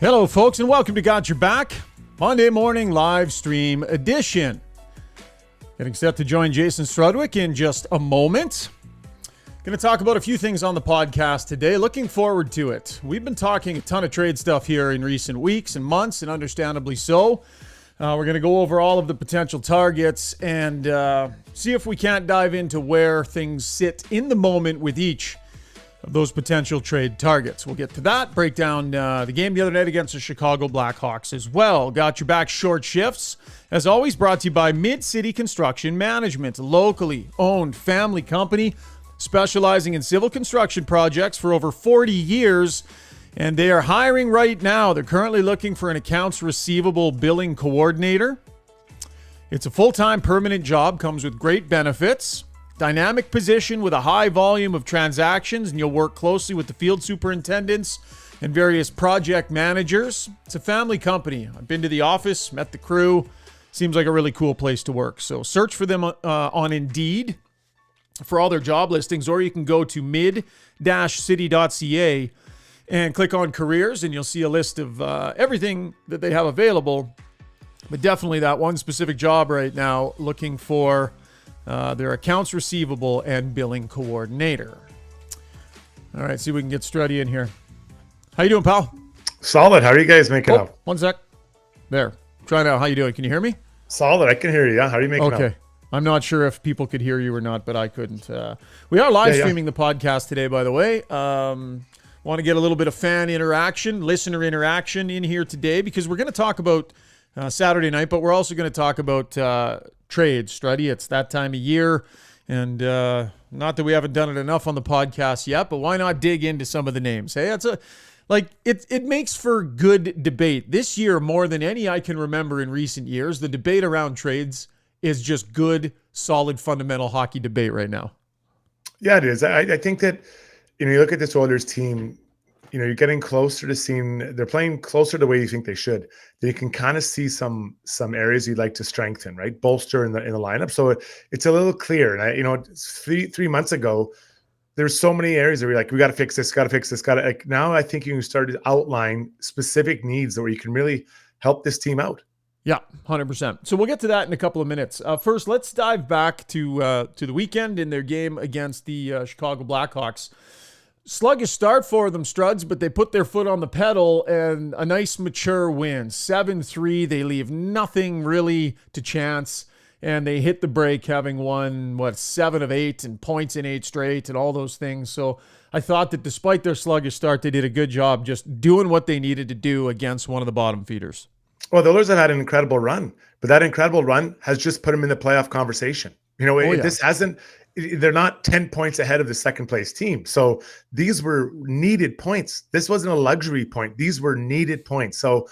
Hello, folks, and welcome to Got Your Back, Monday morning live stream edition. Getting set to join Tyson Strudwick in just a moment. Going to talk about a few things on the podcast today. Looking forward to it. We've been talking a ton of trade stuff here in recent weeks and months, and understandably so. We're going to go over all of the potential targets and see if we can't dive into where things sit in the moment with each of those potential trade targets. We'll get to that, break down the game the other night against the Chicago Blackhawks as well. Got Your Back short shifts, as always, brought to you by Mid-City Construction Management, a locally owned family company specializing in civil construction projects for over 40 years. And they are hiring right now. They're currently looking for an accounts receivable billing coordinator. It's a full-time permanent job, comes with great benefits. Dynamic position with a high volume of transactions, and you'll work closely with the field superintendents and various project managers. It's a family company. I've been to the office, met the crew. Seems like a really cool place to work. So search for them on Indeed for all their job listings, or you can go to mid-city.ca and click on careers, and you'll see a list of everything that they have available. But definitely that one specific job right now, looking for their accounts receivable and billing coordinator. All right, see if we can get Struddy in here. How you doing, pal? Solid. How are you guys making out? One sec. There. Trying out. How you doing? Can you hear me? Solid. I can hear you. Yeah. How are you making out? Okay. I'm not sure if people could hear you or not, but I couldn't. We are live streaming the podcast today, by the way. Want to get a little bit of fan interaction, listener interaction in here today, because we're going to talk about Saturday night, but we're also going to talk about trades, Struddy. It's that time of year, and not that we haven't done it enough on the podcast yet, but why not dig into some of the names? Hey, it makes for good debate. This year, more than any I can remember in recent years, the debate around trades is just good, solid, fundamental hockey debate right now. Yeah, it is. I think that, you look at this Oilers team, you're getting closer to seeing they're playing closer to the way you think they should. You can kind of see some areas you'd like to strengthen, right? Bolster in the lineup. So it's a little clear. And three months ago, there's so many areas that we're like, we got to fix this, now I think you can start to outline specific needs where you can really help this team out. Yeah, 100%. So we'll get to that in a couple of minutes. First, let's dive back to the weekend in their game against the Chicago Blackhawks. Sluggish start for them, Struds, but they put their foot on the pedal and a nice mature win. 7-3. They leave nothing really to chance, and they hit the break having won, 7 of 8 and points in 8 straight and all those things. So I thought that despite their sluggish start, they did a good job just doing what they needed to do against one of the bottom feeders. Well, the Oilers have had an incredible run, but that incredible run has just put them in the playoff conversation. This hasn't. They're not 10 points ahead of the second place team. So these were needed points. This wasn't a luxury point. These were needed points. So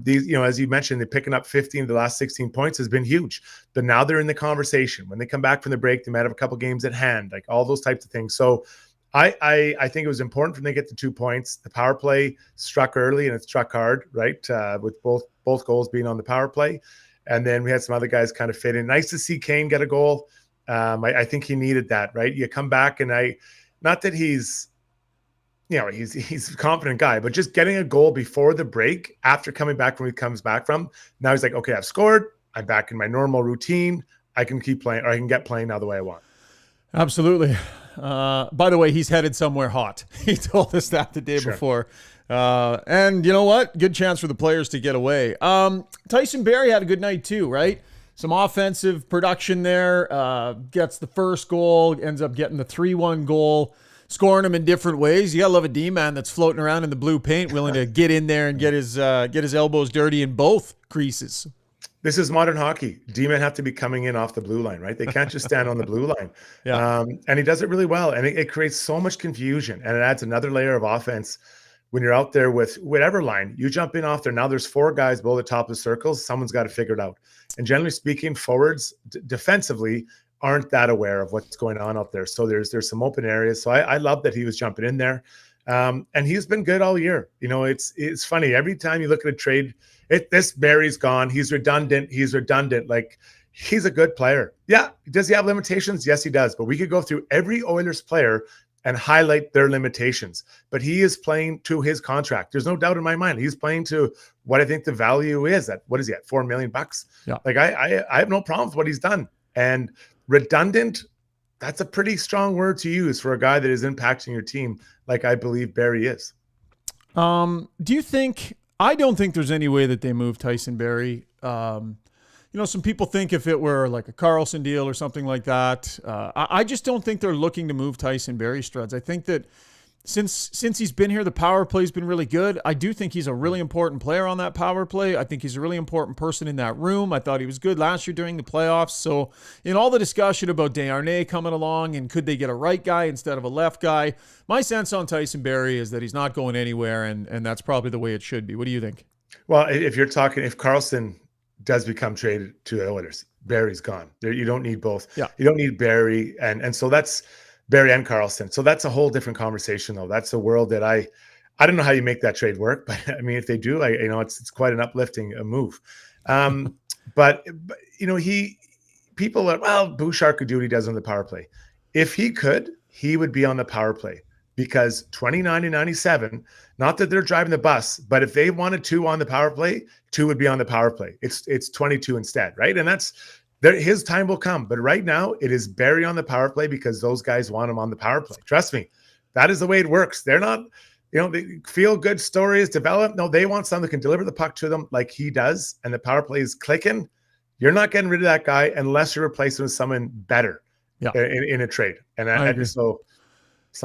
these, as you mentioned, they're picking up 15 of the last 16 points has been huge. But now they're in the conversation. When they come back from the break, they might have a couple games at hand, like all those types of things. So I think it was important for them to get the 2 points. The power play struck early and it struck hard, right? With both goals being on the power play. And then we had some other guys kind of fit in. Nice to see Kane get a goal. I think he needed that, right? You come back and not that he's a confident guy, but just getting a goal before the break after coming back from he comes back from, now he's like, okay, I've scored. I'm back in my normal routine. I can keep playing, or I can get playing now the way I want. Absolutely. By the way, he's headed somewhere hot. He told us that the day before. And you know what? Good chance for the players to get away. Tyson Barrie had a good night too, right? Some offensive production there, gets the first goal, ends up getting the 3-1 goal, scoring them in different ways. You gotta love a D-man that's floating around in the blue paint, willing to get in there and get his elbows dirty in both creases. This is modern hockey. D-men have to be coming in off the blue line, right? They can't just stand on the blue line. Yeah. And he does it really well, and it creates so much confusion, and it adds another layer of offense. When you're out there with whatever line, you jump in off there. Now there's 4 guys below the top of the circles. Someone's got to figure it out. And generally speaking, forwards defensively aren't that aware of what's going on out there. So there's some open areas. So I love that he was jumping in there. And he's been good all year. It's funny. Every time you look at a trade, this Barry's gone. He's redundant. Like, he's a good player. Yeah. Does he have limitations? Yes, he does. But we could go through every Oilers player and highlight their limitations. But he is playing to his contract. There's no doubt in my mind. He's playing to what I think the value is. At what is he at? $4 million bucks. Yeah. Like I have no problem with what he's done. And redundant, that's a pretty strong word to use for a guy that is impacting your team, like I believe Barrie is. Do you think? I don't think there's any way that they move Tyson Barrie. Some people think if it were like a Carlson deal or something like that. I just don't think they're looking to move Tyson Barrie, Struds. I think that since he's been here, the power play's been really good. I do think he's a really important player on that power play. I think he's a really important person in that room. I thought he was good last year during the playoffs. So in all the discussion about Desharnais coming along and could they get a right guy instead of a left guy, my sense on Tyson Barrie is that he's not going anywhere, and that's probably the way it should be. What do you think? Well, if Carlson does become traded to the Oilers, Barrie's gone. You don't need both. Yeah. You don't need Barrie, and so that's Barrie and Carlson. So that's a whole different conversation, though. That's a world that I don't know how you make that trade work, but I mean, if they do, it's quite an uplifting move. But people are, well, Bouchard could do what he does on the power play. If he could, he would be on the power play, because 29 and 97, not that they're driving the bus, but if they wanted 2 on the power play, 2 would be on the power play. It's 22 instead, right? And that's his time will come. But right now, it is Barrie on the power play because those guys want him on the power play. Trust me, that is the way it works. They're not, they feel good stories develop. No, they want someone that can deliver the puck to them like he does, and the power play is clicking. You're not getting rid of that guy unless you're replacing with someone better in a trade. And so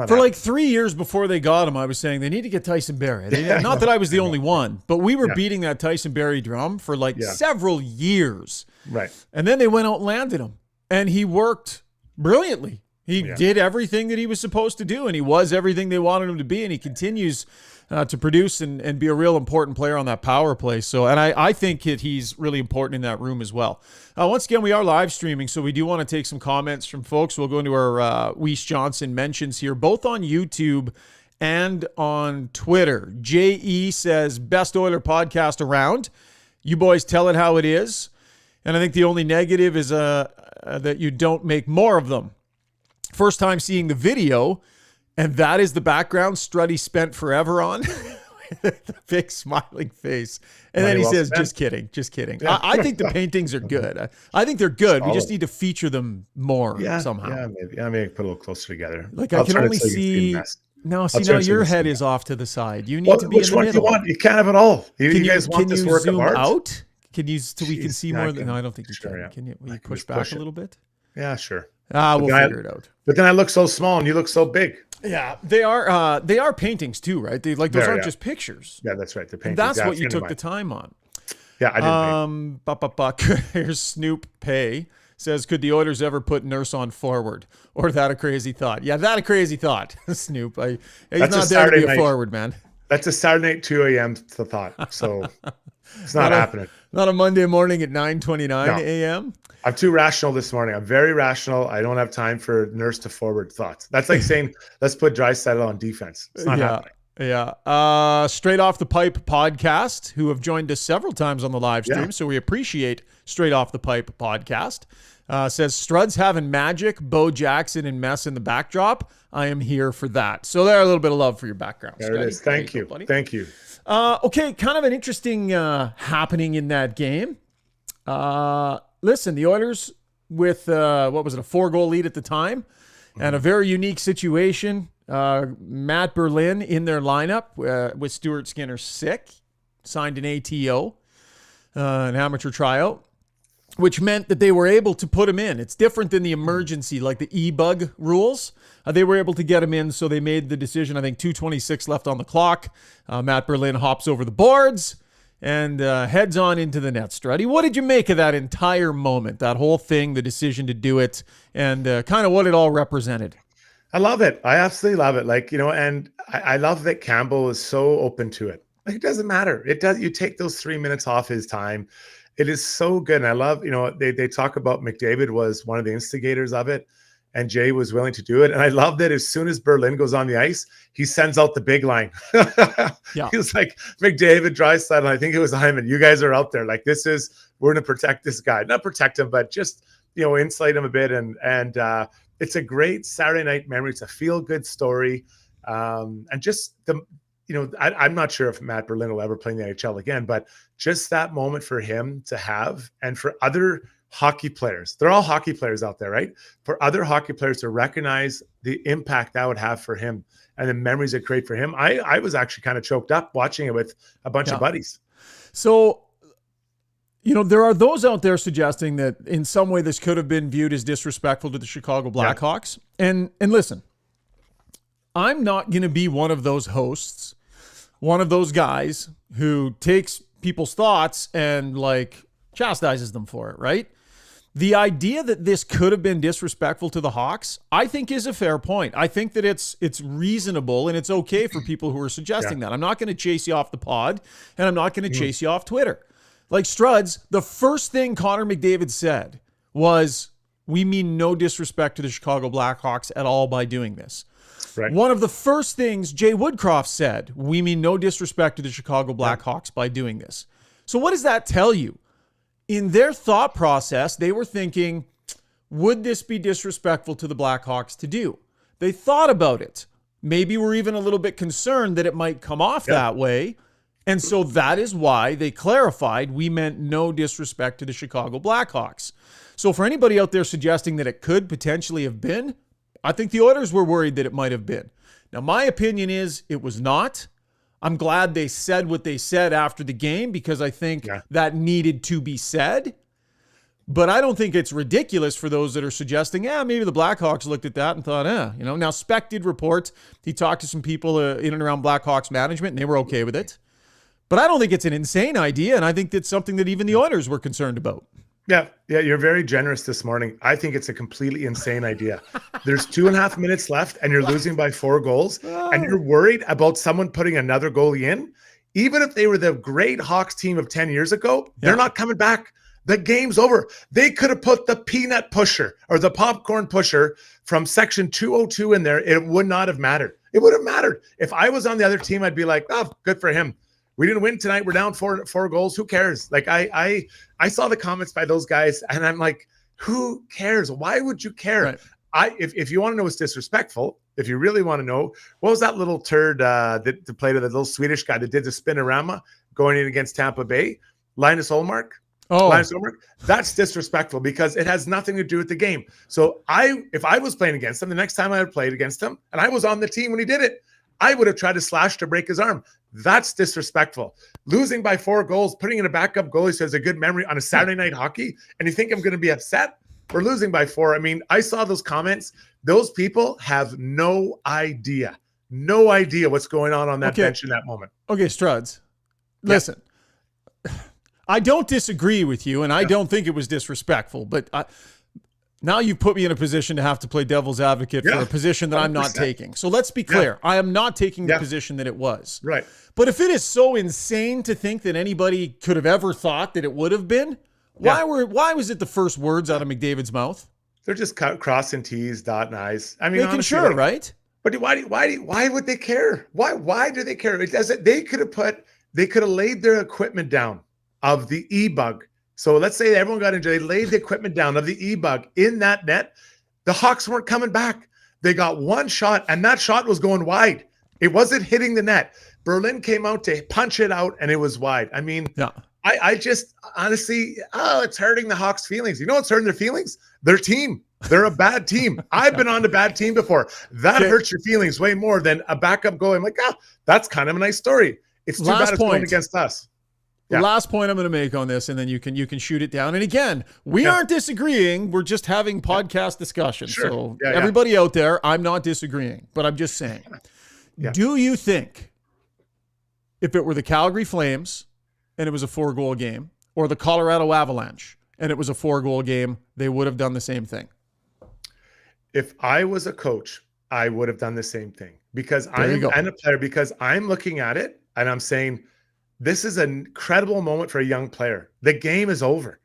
for like 3 years before they got him, I was saying they need to get Tyson Barrie. Not that I was the only one, but we were beating that Tyson Barrie drum for several years. Right. And then they went out and landed him, and he worked brilliantly. He did everything that he was supposed to do, and he was everything they wanted him to be, and he continues to produce and be a real important player on that power play. So, and I think that he's really important in that room as well. Once again, we are live streaming, so we do want to take some comments from folks. We'll go into our Weiss Johnson mentions here, both on YouTube and on Twitter. J.E. says, best Oiler podcast around. You boys tell it how it is. And I think the only negative is that you don't make more of them. First time seeing the video, and that is the background Struddy spent forever on. The big smiling face. And then he says, spent. Just kidding. Yeah. I think the paintings are good. I think they're good. We just need to feature them more somehow. Yeah, maybe. Maybe put a little closer together. Like I can only see... Now your head is off to the side. You need to be in the middle. Which one do you want? You can't have it all. You guys want this work of art? Out? Can you so we can see more? No, I don't think you can. Can you? Will you push back a little bit? Yeah, sure. We'll figure it out. But then I look so small and you look so big. Yeah, they are paintings too, right? Those aren't just pictures. Yeah, that's right. They're paintings. And that's what you took the time on. Yeah, I didn't. Here's Snoop Pay says, could the Oilers ever put Nurse on forward? Or that a crazy thought? Yeah, that a crazy thought, Snoop. He's not there to be a forward, man. That's a Saturday night 2 a.m. thought. So it's not happening. Not a Monday morning at 9:29 a.m. I'm too rational this morning. I'm very rational. I don't have time for Nurse to forward thoughts. That's like saying, let's put Draisaitl on defense. It's not happening. Yeah. Straight Off the Pipe podcast, who have joined us several times on the live stream. Yeah. So we appreciate Straight Off the Pipe podcast. Says, Struds having Magic, Bo Jackson, and Mess in the backdrop. I am here for that. So there, a little bit of love for your background. There it is. Thank you. Thank you. Okay, kind of an interesting happening in that game. Listen, the Oilers with, a 4-goal lead at the time, and a very unique situation. Matt Berlin in their lineup with Stuart Skinner sick, signed an ATO, an amateur tryout, which meant that they were able to put him in. It's different than the emergency, like the e-bug rules. They were able to get him in, so they made the decision. I think 2:26 left on the clock. Matt Berlin hops over the boards and heads on into the net. Struddy, what did you make of that entire moment, that whole thing, the decision to do it, and kind of what it all represented? I love it. I absolutely love it. And I love that Campbell is so open to it. Like, it doesn't matter. You take those 3 minutes off his time. It is so good. And I love, they talk about McDavid was one of the instigators of it, and Jay was willing to do it. And I love that as soon as Berlin goes on the ice, he sends out the big line. Yeah. He was like, McDavid, Draisaitl, I think it was Hyman. You guys are out there. Like, we're going to protect this guy. Not protect him, but just, insulate him a bit. And it's a great Saturday night memory. It's a feel-good story. And just I'm not sure if Matt Berlin will ever play in the NHL again, but just that moment for him to have, and for other hockey players, they're all hockey players out there, right? For other hockey players to recognize the impact that would have for him and the memories it create for him. I was actually kind of choked up watching it with a bunch of buddies. So, there are those out there suggesting that in some way this could have been viewed as disrespectful to the Chicago Blackhawks. Yeah. And listen, I'm not going to be one of those hosts, one of those guys who takes people's thoughts and chastises them for it, right? The idea that this could have been disrespectful to the Hawks, I think is a fair point. I think that it's reasonable and it's okay for people who are suggesting that. I'm not going to chase you off the pod, and I'm not going to chase you off Twitter. Like Struds, the first thing Connor McDavid said was, we mean no disrespect to the Chicago Blackhawks at all by doing this. Right. One of the first things Jay Woodcroft said, we mean no disrespect to the Chicago Blackhawks by doing this. So what does that tell you? In their thought process, they were thinking, would this be disrespectful to the Blackhawks to do? They thought about it. Maybe were even a little bit concerned that it might come off that way. And so that is why they clarified, we meant no disrespect to the Chicago Blackhawks. So for anybody out there suggesting that it could potentially have been, I think the Oilers were worried that it might have been. Now, my opinion is it was not. I'm glad they said what they said after the game, because I think that needed to be said. But I don't think it's ridiculous for those that are suggesting, maybe the Blackhawks looked at that and thought, Now, Speck did report. He talked to some people in and around Blackhawks management, and they were okay with it. But I don't think it's an insane idea, and I think that's something that even the Oilers were concerned about. Yeah, you're very generous this morning. I think it's a completely insane idea. There's 2.5 minutes left, and you're losing by 4 goals, and you're worried about someone putting another goalie in. Even if they were the great Hawks team of 10 years ago, they're not coming back. The game's over. They could have put the peanut pusher or the popcorn pusher from section 202 in there. It would not have mattered. It would have mattered. If I was on the other team, I'd be like, oh, good for him. We didn't win tonight. We're down four goals. Who cares? Like I saw the comments by those guys, and I'm like, who cares? Why would you care? Right. If you want to know what's disrespectful, if you really want to know, what was that little turd that played to the little Swedish guy that did the spinorama going in against Tampa Bay? Linus Ullmark. Linus Ullmark. That's disrespectful because it has nothing to do with the game. So if I was playing against him, the next time I had played against him, and I was on the team when he did it, I would have tried to slash to break his arm. That's disrespectful. Losing by 4 goals, putting in a backup goalie says a good memory on a Saturday night hockey, and you think I'm going to be upset? We're losing by 4. I mean, I saw those comments. Those people have no idea what's going on that bench in that moment. Okay, Struds, listen. I don't disagree with you, and I don't think it was disrespectful, but now you've put me in a position to have to play devil's advocate for a position that 100%. I'm not taking. So let's be clear. I am not taking the position that it was. Right. But if it is so insane to think that anybody could have ever thought that it would have been, why was it the first words out of McDavid's mouth? They're just crossing T's, dotting I's. I mean, making sure, right? But why would they care? Why do they care? They could have laid their equipment down of the e-bug. So let's say everyone got injured. They laid the equipment down of the e-bug in that net. The Hawks weren't coming back. They got one shot, and that shot was going wide. It wasn't hitting the net. Berlin came out to punch it out, and it was wide. I mean, I just honestly, it's hurting the Hawks' feelings. You know what's hurting their feelings? Their team. They're a bad team. I've been on a bad team before. That hurts your feelings way more than a backup goal. I'm like, that's kind of a nice story. It's too bad it's going against us. Last point I'm going to make on this, and then you can shoot it down. And again, we aren't disagreeing. We're just having podcast discussion. Sure. So everybody out there, I'm not disagreeing, but I'm just saying, do you think if it were the Calgary Flames and it was a 4-goal game, or the Colorado Avalanche and it was a 4-goal game, they would have done the same thing? If I was a coach, I would have done the same thing because I'm a player, because I'm looking at it and I'm saying, this is an incredible moment for a young player. The game is over.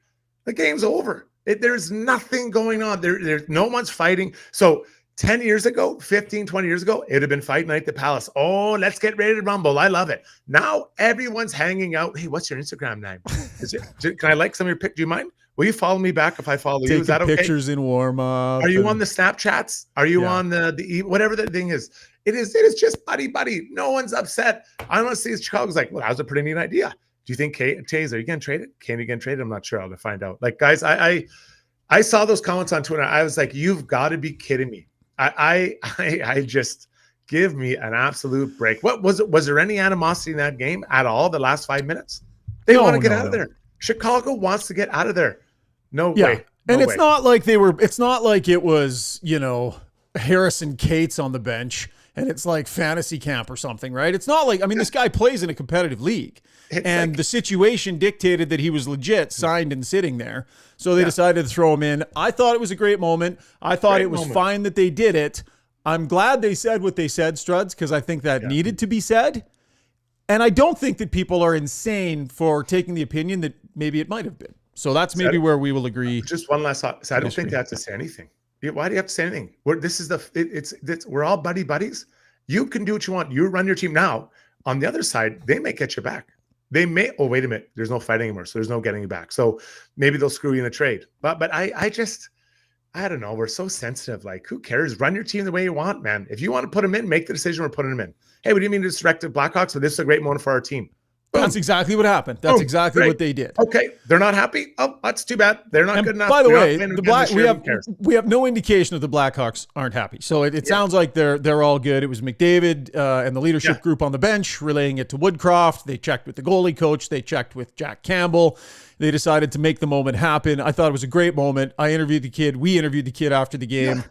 The game's over. There's nothing going on. There's no one's fighting. So 10 years ago, 15, 20 years ago, it would have been fight night at the Palace. Oh, let's get ready to rumble. I love it. Now everyone's hanging out. Hey, what's your Instagram name? Can I like some of your pic? Do you mind? Will you follow me back if I follow you? Is that okay? Pictures in warm up. Are you on the Snapchats? Are you on the whatever the thing is? It is just buddy. No one's upset. I want to see Chicago's like, well, that was a pretty neat idea. Do you think Tays, are you getting traded? Can you get traded? I'm not sure. I'll find out. Like, guys, I saw those comments on Twitter. I was like, you've got to be kidding me. I just give me an absolute break. What was it? Was there any animosity in that game at all? The last 5 minutes, they want to get out of there. Chicago wants to get out of there. No way. And it's not like it's not like it was, Harrison Cates on the bench and it's like fantasy camp or something, right? It's not like, this guy plays in a competitive league and the situation dictated that he was legit signed and sitting there. So they decided to throw him in. I thought it was a great moment. I thought it was fine that they did it. I'm glad they said what they said, Struds, because I think that needed to be said. And I don't think that people are insane for taking the opinion that maybe it might have been. So that's maybe where we will agree. Just one last thought. So I don't think they have to say anything. Why do you have to say anything? We're all buddies. You can do what you want. You run your team now. On the other side, they may get you back. They may. Oh, wait a minute. There's no fight anymore, so there's no getting you back. So maybe they'll screw you in a trade. But I don't know. We're so sensitive. Like, who cares? Run your team the way you want, man. If you want to put them in, make the decision. We're putting them in. Hey, what do you mean to disrespect the Blackhawks? But this is a great moment for our team. Boom. That's exactly what happened. That's exactly what they did. Okay, they're not happy. Oh, that's too bad. They're not good enough. By the way, we have no indication that the Blackhawks aren't happy. So it sounds like they're all good. It was McDavid and the leadership group on the bench relaying it to Woodcroft. They checked with the goalie coach. They checked with Jack Campbell. They decided to make the moment happen. I thought it was a great moment. I interviewed the kid. We interviewed the kid after the game.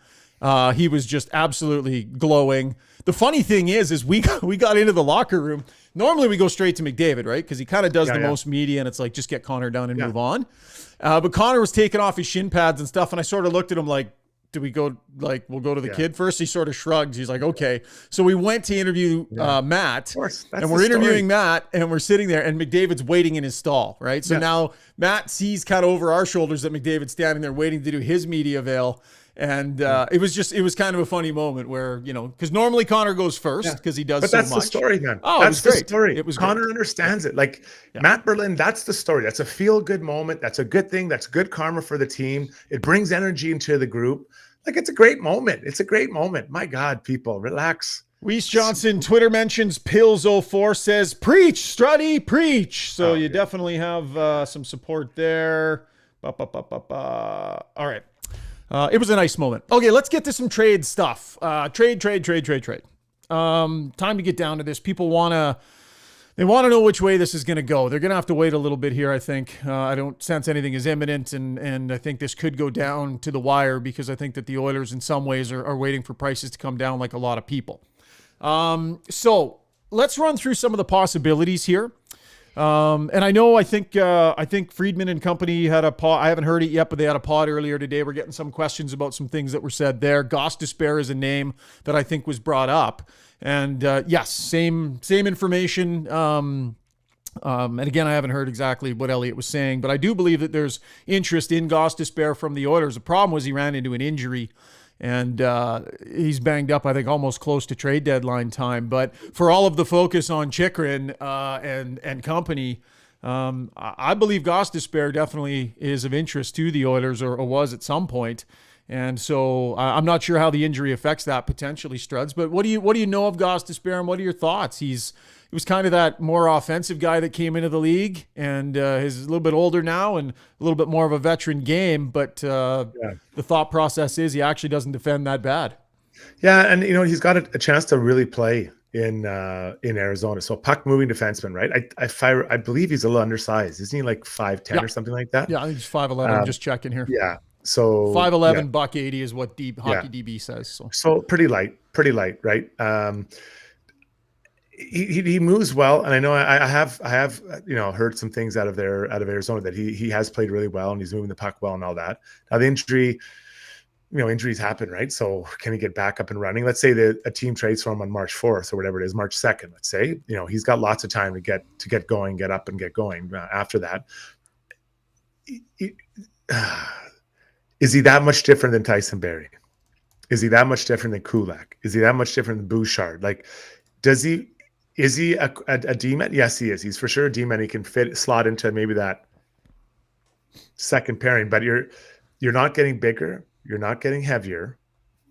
He was just absolutely glowing. The funny thing is we got into the locker room. Normally we go straight to McDavid, right? Because he kind of does the most media, and it's like, just get Connor done and move on. But Connor was taking off his shin pads and stuff, and I sort of looked at him like, do we go, like, we'll go to the kid first? He sort of shrugged. He's like, okay. So we went to interview Matt, and we're interviewing Matt, and we're sitting there, and McDavid's waiting in his stall, right? So now Matt sees kind of over our shoulders that McDavid's standing there waiting to do his media avail. And it was kind of a funny moment where, because normally Connor goes first because he does so much. But that's the story, man. Oh, that's the story. It was Connor great. understands it. Like Matt Berlin, that's the story. That's a feel-good moment. That's a good thing. That's good karma for the team. It brings energy into the group. Like, it's a great moment. It's a great moment. My God, people, relax. Weiss Johnson, Twitter mentions Pills04 says, preach, Struddy, preach. So you definitely have some support there. All right. It was a nice moment. Okay, let's get to some trade stuff. Trade. Time to get down to this. People want to know which way this is going to go. They're going to have to wait a little bit here, I think. I don't sense anything is imminent, and I think this could go down to the wire because I think that the Oilers in some ways are waiting for prices to come down like a lot of people. So let's run through some of the possibilities here. And I think Friedman and company had a pod. I haven't heard it yet, but they had a pod earlier today. We're getting some questions about some things that were said there. Goss Despair is a name that I think was brought up. And yes, same information. And again, I haven't heard exactly what Elliott was saying, but I do believe that there's interest in Goss Despair from the Oilers. The problem was he ran into an injury. And he's banged up, I think, almost close to trade deadline time. But for all of the focus on Chychrun and company, I believe Goss Despair definitely is of interest to the Oilers, or was at some point. And so I'm not sure how the injury affects that potentially, Struds. But what do you know of Goss Despair, and what are your thoughts? He was kind of that more offensive guy that came into the league, and he's a little bit older now and a little bit more of a veteran game. But the thought process is he actually doesn't defend that bad. Yeah, and he's got a chance to really play in Arizona. So puck moving defenseman, right? I believe he's a little undersized. Isn't he like 5'10" or something like that? Yeah, I think he's 5'11". I'm just checking here. Yeah. So 5'11", $180 is what Hockey DB says. So pretty light, right? He moves well, and I know I have heard some things out of Arizona that he has played really well, and he's moving the puck well and all that. Now the injury, injuries happen, right? So can he get back up and running? Let's say that a team trades for him on March 4th or whatever it is, March 2nd. Let's say he's got lots of time to get going, get up and get going after that. Is he that much different than Tyson Barrie? Is he that much different than Kulak? Is he that much different than Bouchard? Like, is he a D-man? Yes, he is. He's for sure a D-man. He can slot into maybe that second pairing, but you're not getting bigger, you're not getting heavier,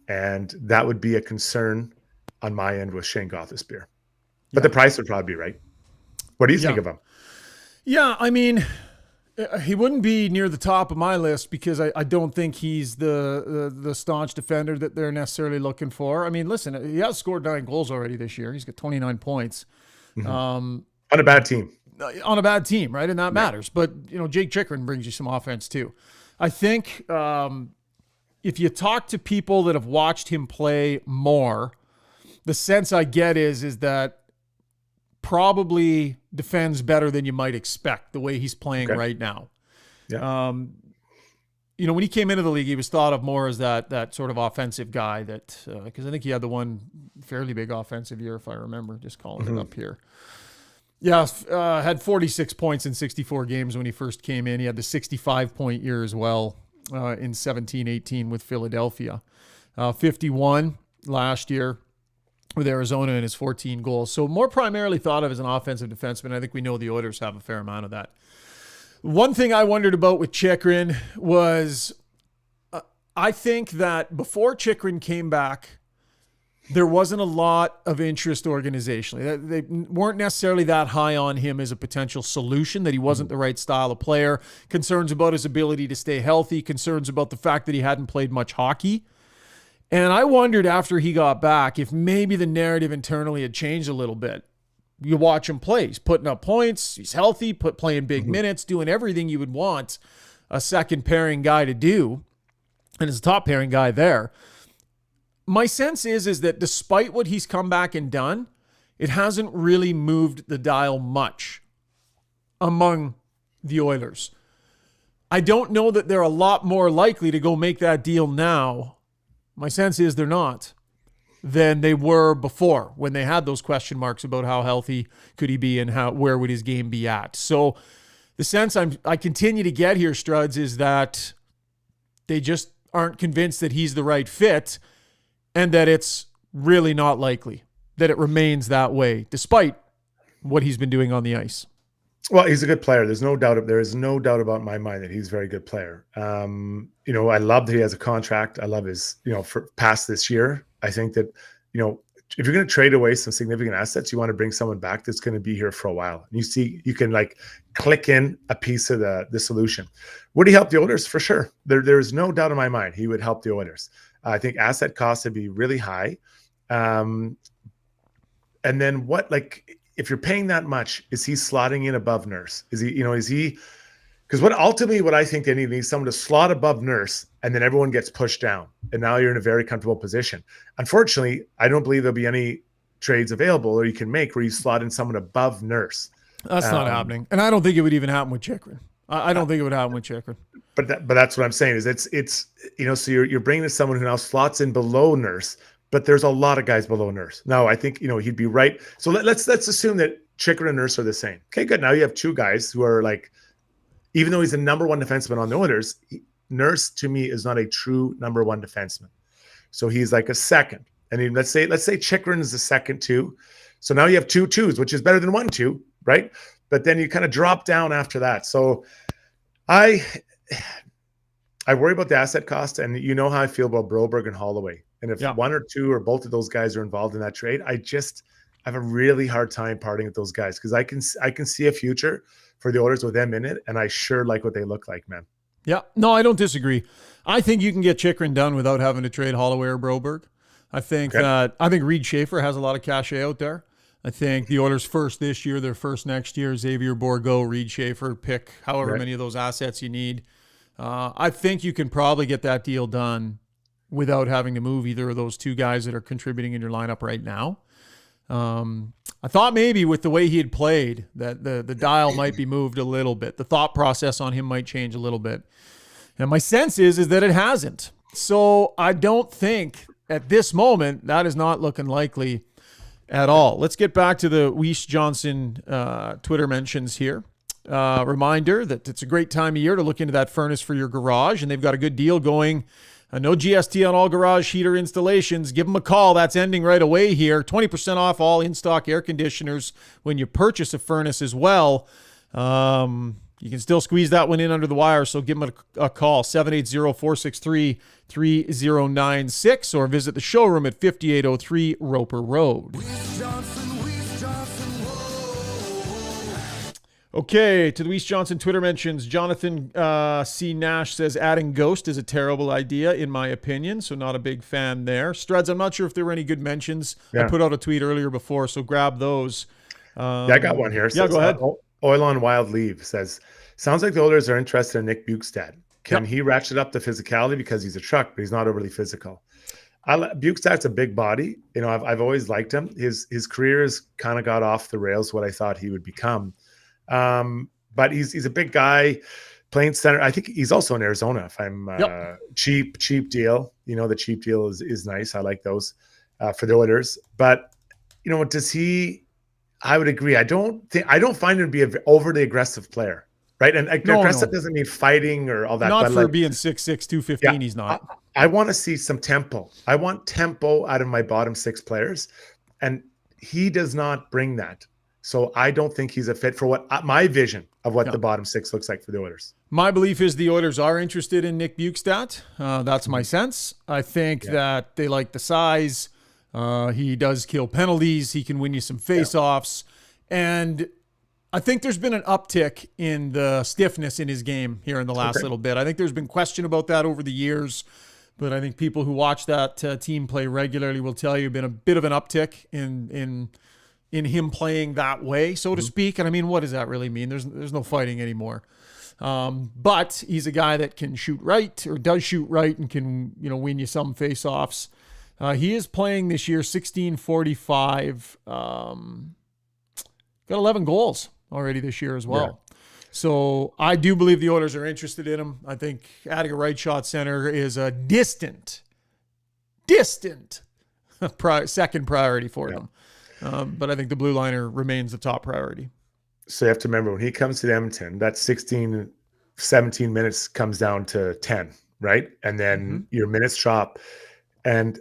and that would be a concern on my end with Shane Gothisbeer. But the price would probably be right. What do you think of him? Yeah, I mean, he wouldn't be near the top of my list because I don't think he's the staunch defender that they're necessarily looking for. I mean, listen, he has scored 9 goals already this year. He's got 29 points. Mm-hmm. On a bad team. On a bad team, right? And that matters. But, Jake Chychrun brings you some offense too. I think if you talk to people that have watched him play more, the sense I get is that probably defends better than you might expect the way he's playing right now. Yeah. When he came into the league, he was thought of more as that sort of offensive guy that, because I think he had the one fairly big offensive year, if I remember, just calling it up here. Yeah, had 46 points in 64 games when he first came in. He had the 65-point year as well in 17-18 with Philadelphia. 51 last year with Arizona and his 14 goals. So more primarily thought of as an offensive defenseman. I think we know the Oilers have a fair amount of that. One thing I wondered about with Chychrun was I think that before Chychrun came back, there wasn't a lot of interest organizationally. They weren't necessarily that high on him as a potential solution, that he wasn't the right style of player, concerns about his ability to stay healthy, concerns about the fact that he hadn't played much hockey. And I wondered after he got back if maybe the narrative internally had changed a little bit. You watch him play. He's putting up points. He's healthy, playing big minutes, doing everything you would want a second pairing guy to do. And as a top pairing guy there. My sense is that despite what he's come back and done, it hasn't really moved the dial much among the Oilers. I don't know that they're a lot more likely to go make that deal now. My sense is they're not, than they were before when they had those question marks about how healthy could he be and where would his game be at. So the sense I continue to get here, Struds, is that they just aren't convinced that he's the right fit and that it's really not likely that it remains that way despite what he's been doing on the ice. Well, he's a good player. There is no doubt about my mind that he's a very good player. I love that he has a contract. I love his, for past this year. I think that, if you're going to trade away some significant assets, you want to bring someone back that's going to be here for a while. You can click in a piece of the solution. Would he help the Oilers? For sure. There's no doubt in my mind he would help the Oilers. I think asset costs would be really high. And then if you're paying that much, is he slotting in above Nurse? Is he, because what I think they need is someone to slot above Nurse and then everyone gets pushed down. And now you're in a very comfortable position. Unfortunately, I don't believe there'll be any trades available or you can make where you slot in someone above Nurse. That's not happening. And I don't think it would even happen with Chychrun. I don't think it would happen with Chychrun. But that's what I'm saying is it's so you're bringing in someone who now slots in below Nurse. But there's a lot of guys below Nurse. Now, I think, he'd be right. So let's assume that Chychrun and Nurse are the same. Okay, good. Now you have two guys who are even though he's the number one defenseman on the Oilers, Nurse to me is not a true number one defenseman. So he's like a second. And let's say Chychrun is the second two. So now you have 2 twos, which is better than 1 2, right? But then you kind of drop down after that. So I worry about the asset cost, and you know how I feel about Broberg and Holloway. And if one or two or both of those guys are involved in that trade, I have a really hard time parting with those guys because I can see a future for the Oilers with them in it, and I sure like what they look like, man. Yeah, no, I don't disagree. I think you can get Chychrun done without having to trade Holloway or Broberg. I think Reed Schaefer has a lot of cachet out there. I think the Oilers first this year, their first next year, Xavier Bourgault, Reed Schaefer, pick however many of those assets you need. I think you can probably get that deal done without having to move either of those two guys that are contributing in your lineup right now. I thought maybe with the way he had played that the dial might be moved a little bit. The thought process on him might change a little bit. And my sense is that it hasn't. So I don't think at this moment that is not looking likely at all. Let's get back to the Weiss Johnson Twitter mentions here. Reminder that it's a great time of year to look into that furnace for your garage, and they've got a good deal going. No GST on all garage heater installations. Give them a call. That's ending right away here. 20% off all in-stock air conditioners when you purchase a furnace as well. you can still squeeze that one in under the wire. So give him a call, 780-463-3096, or visit the showroom at 5803 Roper Road. Okay, to the Weiss Johnson Twitter mentions, Jonathan C. Nash says adding Ghost is a terrible idea, in my opinion, so not a big fan there. Struds, I'm not sure if there were any good mentions. I put out a tweet earlier before, so grab those. I got one here. Yeah, go ahead. Oil on Wild Leave says, sounds like the Oilers are interested in Nick Bukestad. Can he ratchet up the physicality because he's a truck, but he's not overly physical? Bukestad's a big body. You know, I've always liked him. His career has kind of got off the rails, what I thought he would become. But he's a big guy playing center. I think he's also in Arizona. If I'm cheap deal, you know, the cheap deal is nice. I like those for the Oilers. But you know, I would agree. I don't find him to be an overly aggressive player, right? And aggressive doesn't mean fighting or all that. Not for being 6'6", 215. He's not. I want to see some tempo. I want tempo out of my bottom six players, and he does not bring that. So I don't think he's a fit for what my vision of what the bottom six looks like for the Oilers. My belief is the Oilers are interested in Nick Bukestad. That's my sense. I think that they like the size. He does kill penalties. He can win you some face-offs. And I think there's been an uptick in the stiffness in his game here in the last little bit. I think there's been question about that over the years. But I think people who watch that team play regularly will tell you been a bit of an uptick in him playing that way, so to speak. And I mean, what does that really mean? There's no fighting anymore. But he's a guy that can shoot right, or does shoot right, and can, you know, win you some face-offs. He is playing this year 16-45. Got 11 goals already this year as well. Yeah. So I do believe the Oilers are interested in him. I think adding a right shot center is a distant second priority for them. But I think the blue liner remains the top priority. So you have to remember, when he comes to Edmonton, that 16, 17 minutes comes down to 10, right? And then your minutes drop. And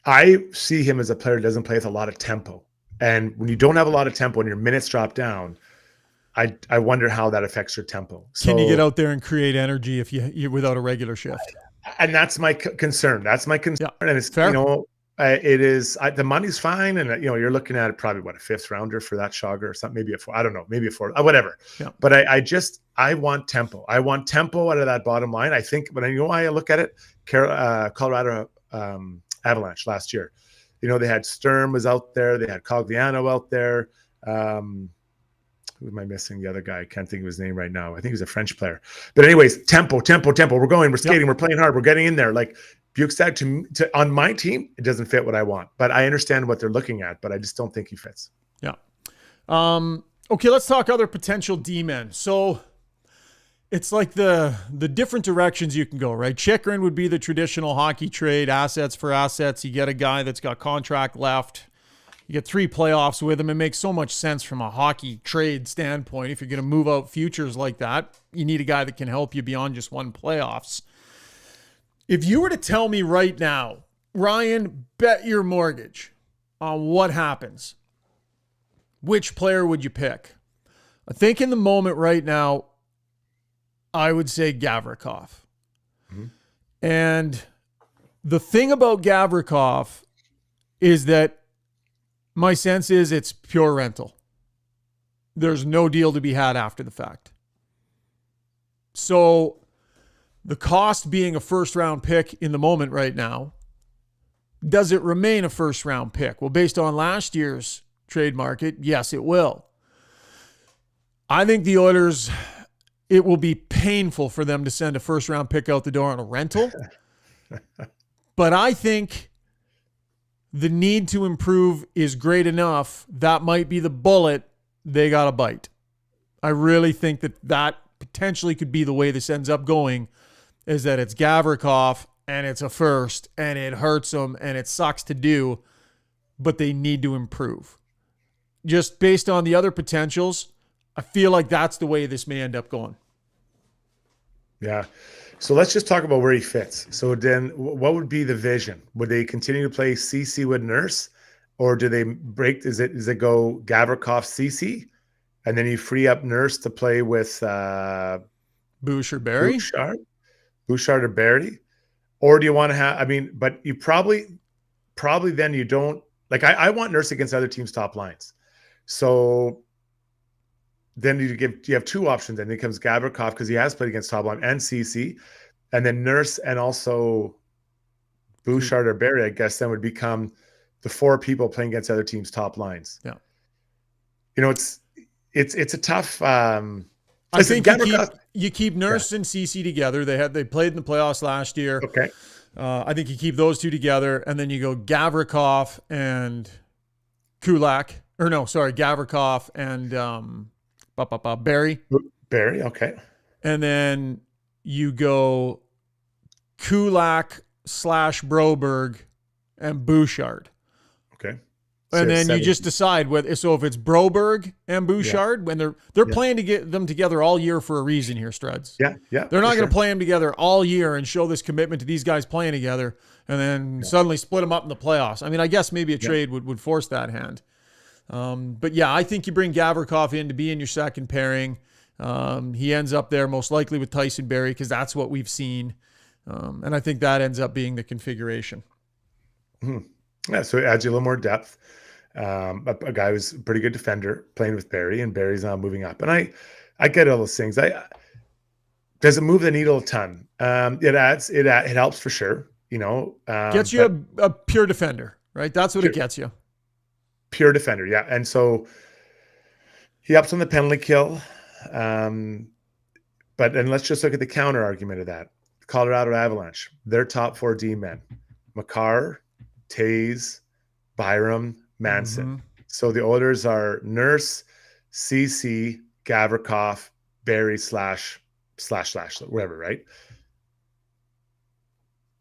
I see him as a player that doesn't play with a lot of tempo. And when you don't have a lot of tempo and your minutes drop down, I wonder how that affects your tempo. So, can you get out there and create energy if you're without a regular shift? And that's my concern. That's my concern. Yeah, and it's fair. You know, it is the money's fine, and you know, you're looking at probably a fifth rounder for that Shogger or something, maybe a four. I don't know, maybe a four, whatever. Yeah. But I want tempo. I want tempo out of that bottom line. I think, but you know why I look at it? Colorado Avalanche last year. You know, they had Sturm was out there. They had Cogliano out there. Who am I missing? The other guy. I can't think of his name right now. I think he's a French player. But anyways, tempo. We're going. We're skating. We're playing hard. We're getting in there. Like Bukestad to on my team, it doesn't fit what I want. But I understand what they're looking at. But I just don't think he fits. Yeah. Okay, let's talk other potential D-men. So it's like the different directions you can go, right? Chychrun would be the traditional hockey trade, assets for assets. You get a guy that's got contract left. You get 3 playoffs with him. It makes so much sense from a hockey trade standpoint. If you're going to move out futures like that, you need a guy that can help you beyond just 1 playoffs. If you were to tell me right now, Ryan, bet your mortgage on what happens, which player would you pick? I think in the moment right now, I would say Gavrikov. Mm-hmm. And the thing about Gavrikov is that my sense is it's pure rental. There's no deal to be had after the fact. So the cost being a first-round pick in the moment right now, does it remain a first-round pick? Well, based on last year's trade market, yes, it will. I think the Oilers, it will be painful for them to send a first-round pick out the door on a rental. But I think the need to improve is great enough. That might be the bullet they got to bite. I really think that potentially could be the way this ends up going, is that it's Gavrikov and it's a first and it hurts them and it sucks to do, but they need to improve. Just based on the other potentials, I feel like that's the way this may end up going. Yeah. So let's just talk about where he fits. So then what would be the vision? Would they continue to play CC with Nurse, or do they break? Is it go Gavrikov CC? and then you free up Nurse to play with Boucher Barrie, Bouchard or Barrie, or do you want to have? I mean, but you probably then you don't like. I want Nurse against other teams' top lines, so then you have two options. And then comes Gavrikov because he has played against top line and CC, and then Nurse and also Bouchard or Barrie. I guess then would become the four people playing against other teams' top lines. Yeah, it's a tough. I think you keep Nurse and CC together. They played in the playoffs last year. Okay. I think you keep those two together, and then you go Gavrikov and Kulak. Or no, sorry, Gavrikov and Barrie. Barrie, okay. And then you go Kulak / Broberg and Bouchard. Okay. And then you just decide whether. So if it's Broberg and Bouchard, when they're playing to get them together all year for a reason here, Struds. Yeah. They're not going to play them together all year and show this commitment to these guys playing together, and then suddenly split them up in the playoffs. I mean, I guess maybe a trade would force that hand. But yeah, I think you bring Gavrikov in to be in your second pairing. He ends up there most likely with Tyson Barrie because that's what we've seen, and I think that ends up being the configuration. Mm-hmm. Yeah, so it adds you a little more depth. A guy who's a pretty good defender playing with Barrie, and Barrie's now moving up. And I get all those things. Does it move the needle a ton? It helps for sure. Gets you a pure defender, right? That's what it gets you. Pure defender, yeah. And so he ups on the penalty kill. But then let's just look at the counter argument of that. Colorado Avalanche, their top 4 D men: Makar, Taze, Byram, Manson. Mm-hmm. So the Oilers are Nurse, CC, Gavrikov, Barrie / whatever, right?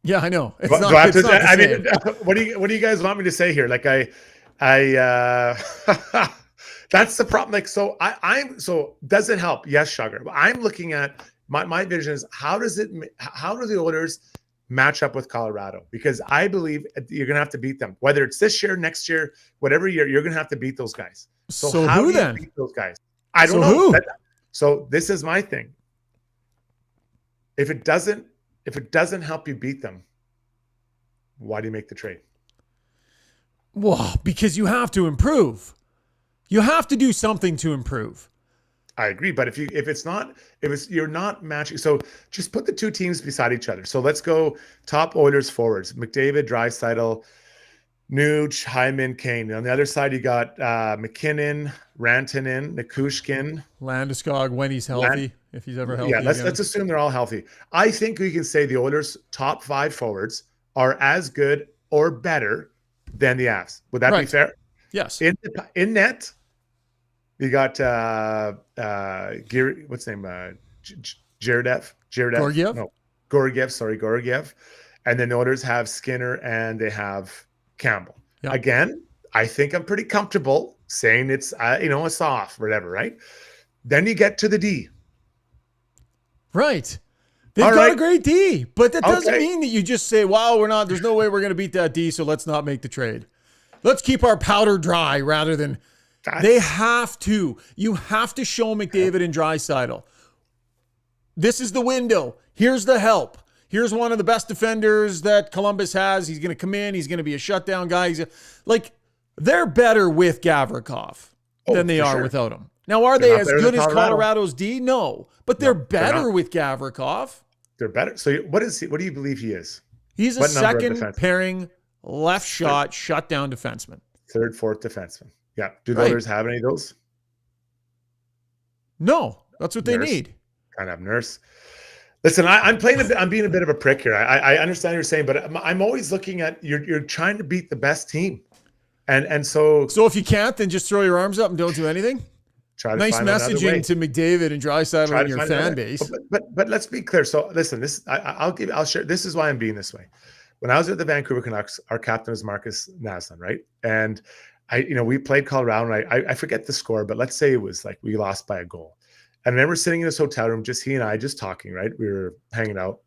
Yeah, I know. What do you guys want me to say here? Like that's the problem. Like, so does it help? Yes, Sugar. But I'm looking at my vision is how do the Oilers match up with Colorado? Because I believe you're going to have to beat them. Whether it's this year, next year, whatever year, you're going to have to beat those guys. So how do you beat those guys? I don't know. So this is my thing. If it doesn't help you beat them, why do you make the trade? Well, because you have to improve. You have to do something to improve. I agree, but if you're not matching, so just put the two teams beside each other. So let's go top Oilers forwards: McDavid, Draisaitl, Nuge, Hyman, Kane. On the other side, you got McKinnon, Rantanen, Nikushkin, Landeskog when he's healthy, if he's ever healthy. Yeah, let's assume they're all healthy. I think we can say the Oilers' top 5 forwards are as good or better than the Avs. Would that be fair? Yes. In net, you got Gary, what's his name? Georgiev. Georgiev? No, Georgiev. And then the Oilers have Skinner and they have Campbell. Yep. Again, I think I'm pretty comfortable saying it's a soft, whatever, right? Then you get to the D. Right. They've got a great D, but that doesn't mean that you just say, wow, there's no way we're going to beat that D, so let's not make the trade. Let's keep our powder dry rather than they have to. You have to show McDavid and Draisaitl. This is the window. Here's the help. Here's one of the best defenders that Columbus has. He's going to come in. He's going to be a shutdown guy. They're better with Gavrikov than they are without him. Now, are they as good as Colorado's D? No, but they're better with Gavrikov. They're better. So what is he? What do you believe he is? He's a second pairing left shot shutdown defenseman. Third, fourth defenseman. Yeah. Do the Oilers have any of those? No, that's what they need. Kind of Nurse. Listen, I'm being a bit of a prick here. I understand what you're saying, but I'm always looking at you're trying to beat the best team, and so if you can't, then just throw your arms up and don't do anything. Nice messaging to McDavid and Draisaitl and your fan base. But let's be clear. So listen, I'll share. This is why I'm being this way. When I was at the Vancouver Canucks, our captain was Marcus Naslund, right? And we played Colorado, and I forget the score, but let's say it was like we lost by a goal. And I remember sitting in this hotel room, just he and I, just talking, right? We were hanging out,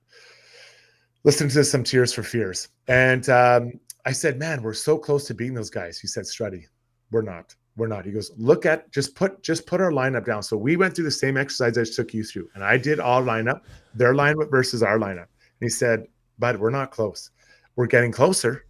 listening to some Tears for Fears. And I said, man, we're so close to beating those guys. He said, Struddy, we're not. We're not. He goes, look at, just put our lineup down. So we went through the same exercise I just took you through. And I did all lineup, their lineup versus our lineup. And he said, bud, we're not close. We're getting closer,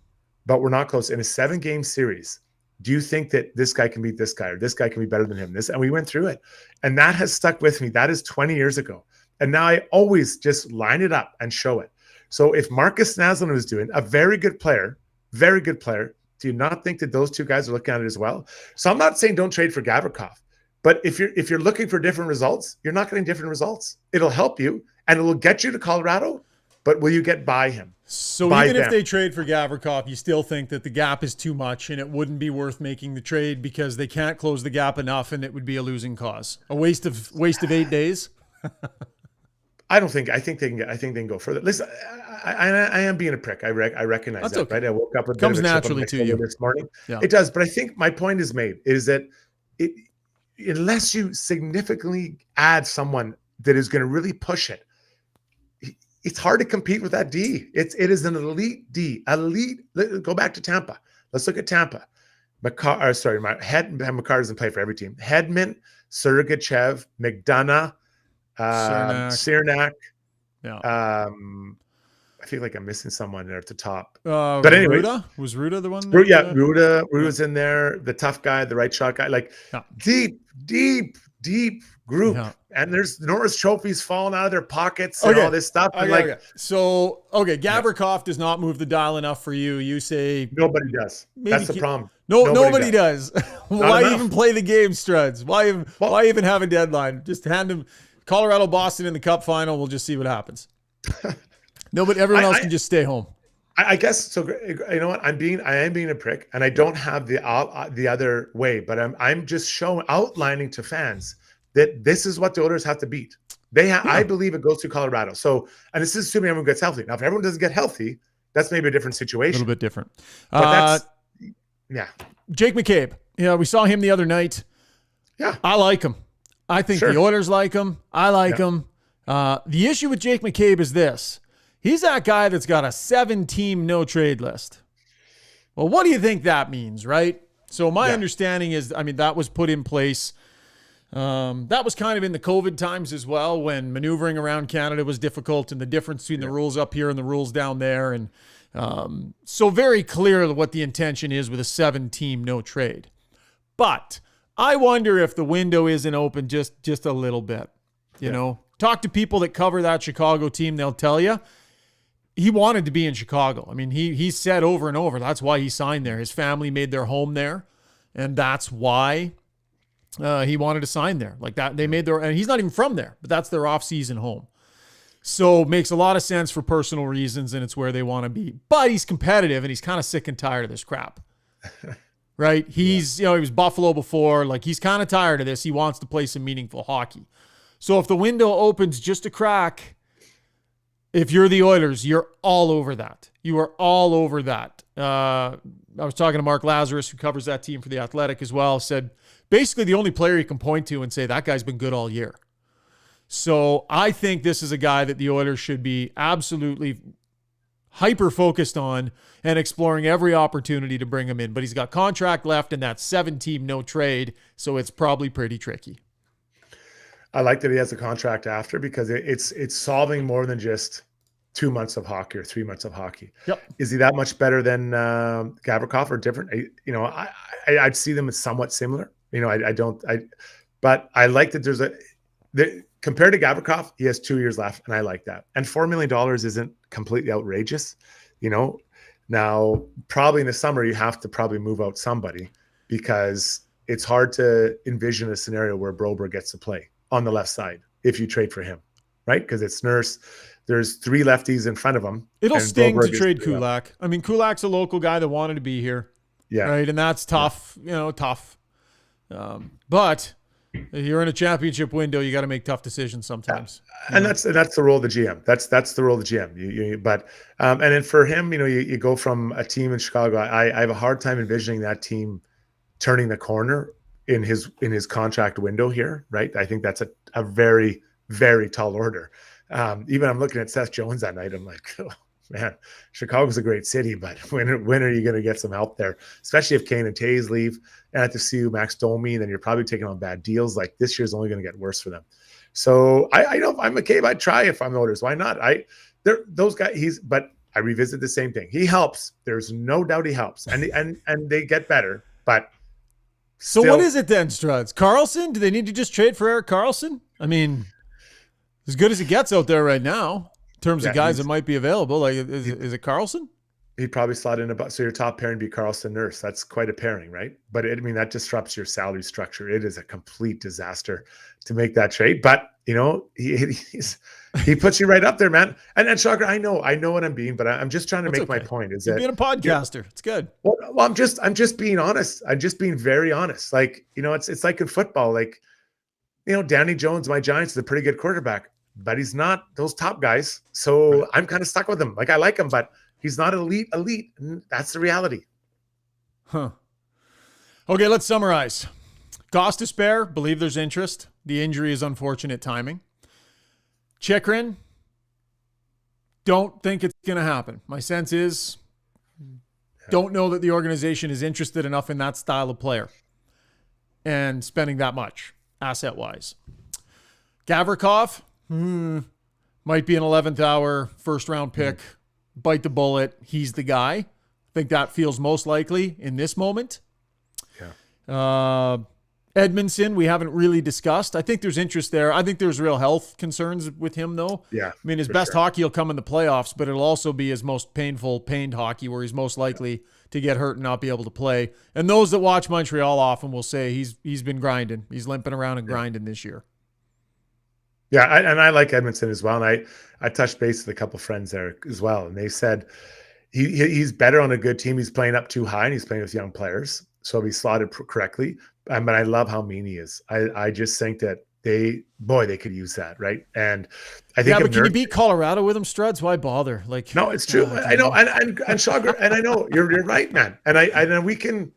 but we're not close. In a 7-game series, do you think that this guy can beat this guy, or this guy can be better than him? And we went through it. And that has stuck with me. That is 20 years ago. And now I always just line it up and show it. So if Marcus Naslund was doing, a very good player, do you not think that those two guys are looking at it as well? So I'm not saying don't trade for Gavrikov, but if you're looking for different results, you're not getting different results. It'll help you and it will get you to Colorado, but will you get by him? So even if they trade for Gavrikov, you still think that the gap is too much and it wouldn't be worth making the trade because they can't close the gap enough and it would be a losing cause. A waste of 8 days. I think they can go further. Listen, I am being a prick. I recognize That's that, okay. right? I woke up with comes naturally to you this morning. Yeah. It does, but I think my point is made is that unless you significantly add someone that is going to really push it, it's hard to compete with that D. It is an elite D. Go back to Tampa. Let's look at Tampa. Makar doesn't play for every team. Hedman, Sergachev, McDonough, Cernak. Yeah. I feel like I'm missing someone there at the top. But anyway, was Ruda the one? Ruda's in there. The tough guy, the right shot guy, deep group. Yeah. And there's Norris trophies falling out of their pockets and all this stuff. So Gavrikov does not move the dial enough for you. You say nobody does. That's the problem. Nobody does. Why even play the game, Struds? Why even have a deadline? Just hand him Colorado, Boston in the Cup final. We'll just see what happens. Everyone else can just stay home. I guess so. You know what? I am being a prick, and I don't have the other way. But I'm just outlining to fans that this is what the Oilers have to beat. I believe it goes to Colorado. So, and this is assuming everyone gets healthy. Now, if everyone doesn't get healthy, that's maybe a different situation. A little bit different. But Jake McCabe. Yeah, we saw him the other night. Yeah, I like him. I think the Oilers like him. I like him. The issue with Jake McCabe is this. He's that guy that's got a 7-team no-trade list. Well, what do you think that means, right? So my understanding is, that was put in place. That was kind of in the COVID times as well, when maneuvering around Canada was difficult and the difference between the rules up here and the rules down there. And so very clear what the intention is with a 7-team no-trade. But I wonder if the window isn't open just a little bit. You know, talk to people that cover that Chicago team. They'll tell you he wanted to be in Chicago. He said over and over, that's why he signed there. His family made their home there. And that's why he wanted to sign there. Like that, they made and he's not even from there, but that's their off-season home. So it makes a lot of sense for personal reasons, and it's where they want to be. But he's competitive, and he's kind of sick and tired of this crap. Right? He was Buffalo before. Like, he's kind of tired of this. He wants to play some meaningful hockey. So if the window opens just a crack, if you're the Oilers, you're all over that. You are all over that. I was talking to Mark Lazarus, who covers that team for The Athletic as well, said basically the only player you can point to and say that guy's been good all year. So I think this is a guy that the Oilers should be absolutely hyper-focused on and exploring every opportunity to bring him in. But he's got contract left in that 7-team no trade, so it's probably pretty tricky. I like that he has a contract after, because it's solving more than just 2 months of hockey or 3 months of hockey. Yep. Is he that much better than Gavrikov or different? I'd see them as somewhat similar. But I like that compared to Gavrikov, he has 2 years left, and I like that. And $4 million isn't completely outrageous. Now probably in the summer you have to probably move out somebody, because it's hard to envision a scenario where Broberg gets to play on the left side if you trade for him, right? Because it's Nurse. There's 3 lefties in front of him. It'll sting to trade Kulak. Kulak's a local guy that wanted to be here. Yeah. Right. And that's tough, tough. But if you're in a championship window, you got to make tough decisions sometimes. And that's the role of the GM. That's the role of the GM. But and then for him, you go from a team in Chicago. I have a hard time envisioning that team turning the corner in his contract window here, right? I think that's a very, very tall order. Even I'm looking at Seth Jones that night. I'm like, man, Chicago's a great city, but when are you going to get some help there? Especially if Kane and Taves leave and have to see Max Domi, then you're probably taking on bad deals. Like this year's only going to get worse for them. So I know if I'm McCabe, I'd try if I'm the Oilers. Why not? Those guys. But I revisit the same thing. He helps. There's no doubt he helps, and they get better. But so what is it then, Struds? Carlson? Do they need to just trade for Erik Karlsson? I mean, as good as it gets out there right now, in terms of guys that might be available, like is it Karlsson? He'd probably slot in about, so your top pairing be Karlsson Nurse. That's quite a pairing, right? But that disrupts your salary structure. It is a complete disaster to make that trade. But he puts you right up there, man. And Shocker, I know what I'm being, but I'm just trying to make my point. Is you're being a podcaster? It's good. Well, I'm just being honest. I'm just being very honest. Like, it's like in football. Like, Danny Jones, my Giants, is a pretty good quarterback, but he's not those top guys. So right. I'm kind of stuck with him. Like, I like him, but he's not elite. And that's the reality. Huh. Okay, let's summarize. Gostisbehere, believe there's interest. The injury is unfortunate timing. Chychrun, don't think it's going to happen. My sense is, don't know that the organization is interested enough in that style of player and spending that much asset-wise. Gavrikov, might be an 11th hour first-round pick. Bite the bullet. He's the guy. I think that feels most likely in this moment. Yeah. Edmondson, we haven't really discussed. I think there's interest there. I think there's real health concerns with him, though. Yeah. I mean, his best hockey will come in the playoffs, but it'll also be his most pained hockey, where he's most likely to get hurt and not be able to play. And those that watch Montreal often will say he's been grinding. He's limping around and grinding this year. Yeah, I like Edmondson as well. And I touched base with a couple friends there as well, and they said he's better on a good team. He's playing up too high, and he's playing with young players, so he'll be slotted correctly. But I love how mean he is. I just think that they could use that, right? And I think, but can you beat Colorado with him, Struds? Why bother? Like, no, it's true. I know, and Shagar, and I know you're right, man. And we can.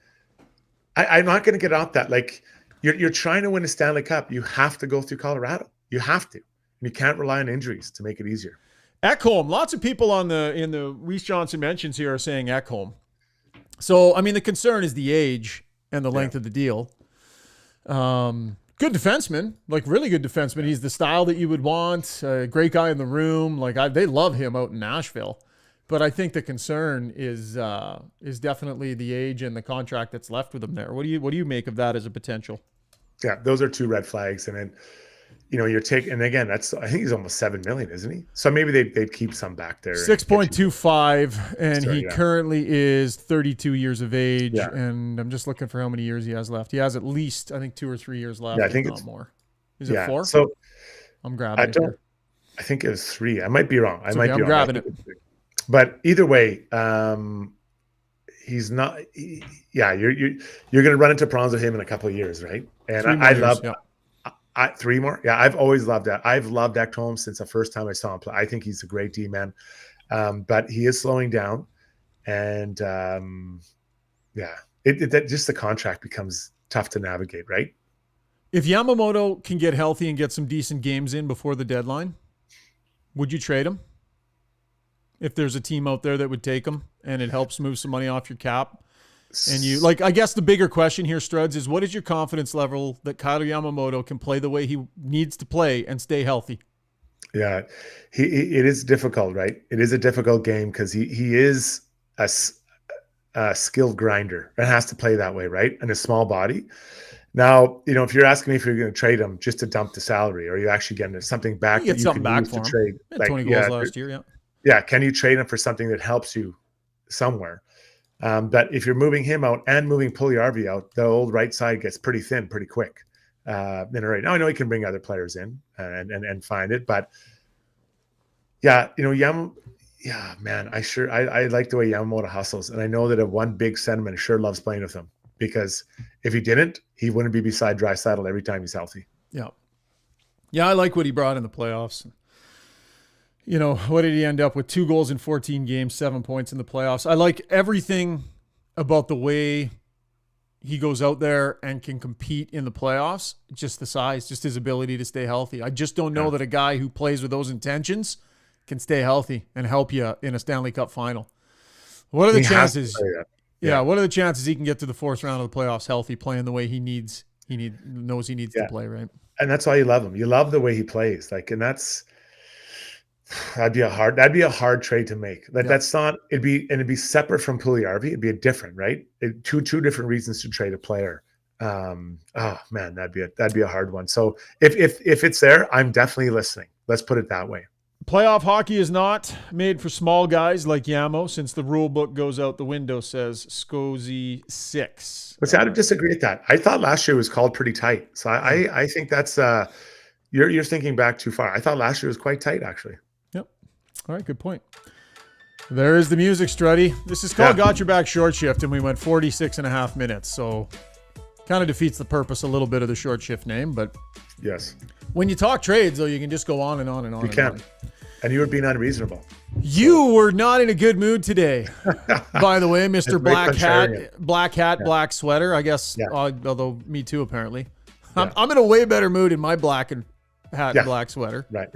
I'm not going to get off that. Like, you're trying to win a Stanley Cup. You have to go through Colorado. You have to. You can't rely on injuries to make it easier. Ekholm. Lots of people in the Reese Johnson mentions here are saying Ekholm. So, I mean, the concern is the age and the length of the deal. Good defenseman, like really good defenseman. He's the style that you would want. Great guy in the room. Like they love him out in Nashville. But I think the concern is definitely the age and the contract that's left with him there. What do you make of that as a potential? Yeah, those are two red flags. And then, you're taking, and again, I think he's almost $7 million, isn't he? So maybe they'd keep some back there. 6.25, and he currently is 32 years of age. Yeah. And I'm just looking for how many years he has left. He has at least, I think, 2 or 3 years left. Yeah, I think it's not more. Is it 4? So I'm grabbing it here. I think it was 3. I might be wrong. I'm grabbing it. But either way, he's not. You're going to run into problems with him in a couple of years, right? And I love. Yeah. 3 more. Yeah, I've always loved that. I've loved Ekholm since the first time I saw him play. I think he's a great D-man, but he is slowing down, and just the contract becomes tough to navigate, right? If Yamamoto can get healthy and get some decent games in before the deadline, would you trade him? If there's a team out there that would take him and it helps move some money off your cap? And I guess the bigger question here, Struds, is what is your confidence level that Kailer Yamamoto can play the way he needs to play and stay healthy? Yeah, it is difficult, right? It is a difficult game because he is a skilled grinder and has to play that way, right? And a small body. Now, if you're asking me if you're going to trade him just to dump the salary, or are you actually getting something back that you can use to trade? 20 goals last year, yeah. Yeah, can you trade him for something that helps you somewhere? But if you're moving him out and moving Puljujarvi out, the old right side gets pretty thin pretty quick. Now I know he can bring other players in and find it, but man, I like the way Yamamoto hustles, and I know that one big centerman sure loves playing with him, because if he didn't, he wouldn't be beside Draisaitl every time he's healthy. Yeah, I like what he brought in the playoffs. What did he end up with? 2 goals in 14 games, 7 points in the playoffs. I like everything about the way he goes out there and can compete in the playoffs. Just the size, just his ability to stay healthy. I just don't know that a guy who plays with those intentions can stay healthy and help you in a Stanley Cup final. What are the chances? Yeah, what are the chances he can get to the fourth round of the playoffs healthy, playing the way he knows he needs to play, right? And that's why you love him. You love the way he plays. Like, and that'd be a hard trade to make. Like, that's not, it'd be separate from Puljujarvi. It'd be a different, right? Two different reasons to trade a player. Oh man, that'd be a hard one. So if it's there, I'm definitely listening. Let's put it that way. Playoff hockey is not made for small guys like Yamo, since the rule book goes out the window, says Scozy 6. But I would disagree with that. I thought last year was called pretty tight. So I think that's you're thinking back too far. I thought last year was quite tight, actually. Yep. All right, good point. There is the music, Struddy. This is called Got Your Back Short Shift, and we went 46 and a half minutes. So kind of defeats the purpose a little bit of the short shift name, but yes. When you talk trades, though, you can just go on and on and on. You can. And you were being unreasonable. You were not in a good mood today, by the way, Mr. Black Hat, black sweater. I guess, although me too, apparently. Yeah. I'm in a way better mood in my black hat and black sweater. Right.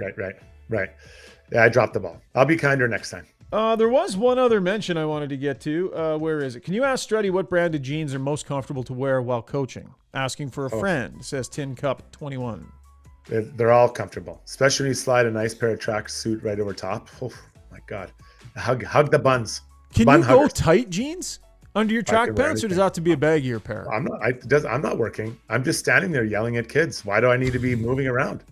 Yeah, I dropped the ball. I'll be kinder next time. There was one other mention I wanted to get to. Where is it? Can you ask Struddy what brand of jeans are most comfortable to wear while coaching? Asking for a friend, says Tin Cup 21. They're all comfortable, especially when you slide a nice pair of tracksuit right over top. Oh my God. Hug the buns. Can you go tight jeans under your track pants, or does that have to be a baggier pair? I'm not working. I'm just standing there yelling at kids. Why do I need to be moving around?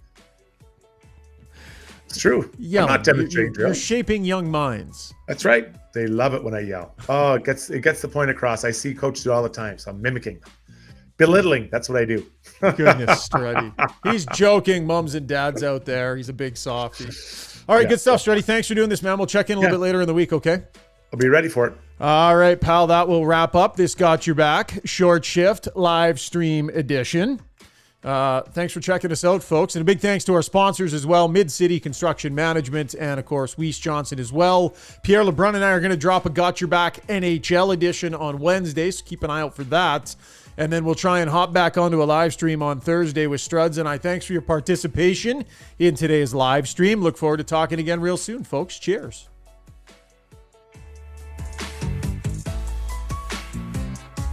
It's true. Yeah, I'm not demonstrating drill. You're shaping young minds. That's right. They love it when I yell. Oh, it gets the point across. I see coaches do it all the time, so I'm mimicking them. Belittling. That's what I do. Goodness, Struddy. He's joking, mums and dads out there. He's a big softie. All right, good stuff, Struddy. Thanks for doing this, man. We'll check in a little bit later in the week, okay? I'll be ready for it. All right, pal. That will wrap up this Got Your Back Short Shift live stream edition. Thanks for checking us out, folks. And a big thanks to our sponsors as well, Mid-City Construction Management, and, of course, Weiss Johnson as well. Pierre LeBrun and I are going to drop a Got Your Back NHL edition on Wednesday, so keep an eye out for that. And then we'll try and hop back onto a live stream on Thursday with Struds and I. Thanks for your participation in today's live stream. Look forward to talking again real soon, folks. Cheers.